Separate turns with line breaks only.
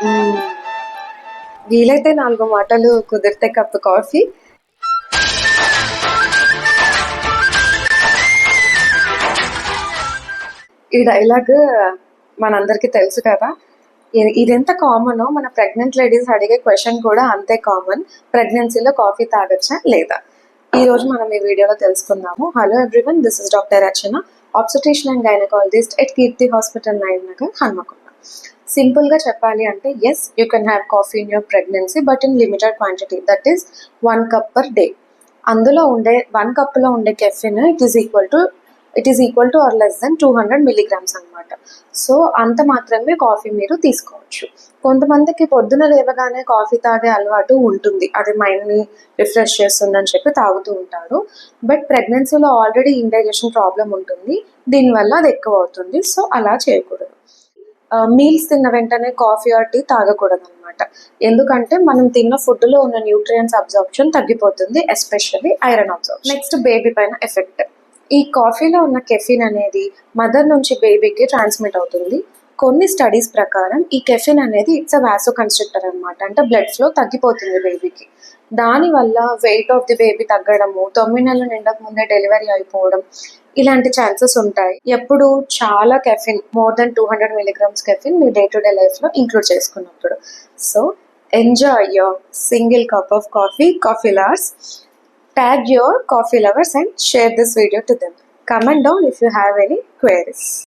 మ్మ్. వీలైతే 4 మాటలు, కుదిరితే కప్పు కాఫీ. ఈ డైలాగ్ మనందరికీ తెలుసు కదా. ఇదెంత కామనో మన ప్రెగ్నెంట్ లేడీస్ అడిగే క్వశ్చన్ కూడా అంతే కామన్. ప్రెగ్నెన్సీలో కాఫీ తాగొచ్చా లేదా? ఈ రోజు మనం ఈ వీడియోలో తెలుసుకుందాము. Hello everyone, this is doctor Rachana, obstetrician and gynaecologist at Keerthi hospital, Nagar, Hanamkonda. సింపుల్గా చెప్పాలి అంటే, yes, you can have coffee in your pregnancy, but in limited quantity, that is 1 cup per day. అందులో ఉండే 1 కప్లో ఉండే caffeine it is equal to or less than 200 milligrams అనమాట. So అంత మాత్రమే కాఫీ మీరు తీసుకోవచ్చు. కొంతమందికి పొద్దున లేవగానే కాఫీ తాగే అలవాటు ఉంటుంది, అది మైండ్ని రిఫ్రెష్ చేస్తుందని చెప్పి తాగుతూ ఉంటారు. బట్ ప్రెగ్నెన్సీలో ఆల్రెడీ ఇండైజెషన్ ప్రాబ్లం ఉంటుంది, దీనివల్ల అది ఎక్కువ అవుతుంది. సో అలా చేయకూడదు. మీల్స్ తిన్న వెంటనే కాఫీ ఆర్ టీ తాగకూడదు అనమాట. ఎందుకంటే మనం తిన్న ఫుడ్లో ఉన్న న్యూట్రియంట్స్ అబ్జార్ప్షన్ తగ్గిపోతుంది, especially iron absorption. Next, baby పైన ఎఫెక్ట్. ఈ కాఫీలో ఉన్న కెఫిన్ అనేది మదర్ నుంచి బేబీకి ట్రాన్స్మిట్ అవుతుంది. కొన్ని స్టడీస్ ప్రకారం ఈ కెఫిన్ అనేది ఇట్స్ అ వాసో కన్స్ట్రిక్టర్ అనమాట, అంటే బ్లడ్ ఫ్లో తగ్గిపోతుంది బేబీకి. దానివల్ల వెయిట్ ఆఫ్ ది బేబీ తగ్గడము, 9 నెలలు నిండక ముందే డెలివరీ అయిపోవడం, ఇలాంటి ఛాన్సెస్ ఉంటాయి. ఎప్పుడు చాలా caffeine, more than 200 milligrams caffeine me day to day లైఫ్లో ఇంక్లూడ్ చేసుకున్నప్పుడు. So enjoy your single cup of coffee lovers. Tag your coffee lovers and share this video to them. Comment down if you have any queries.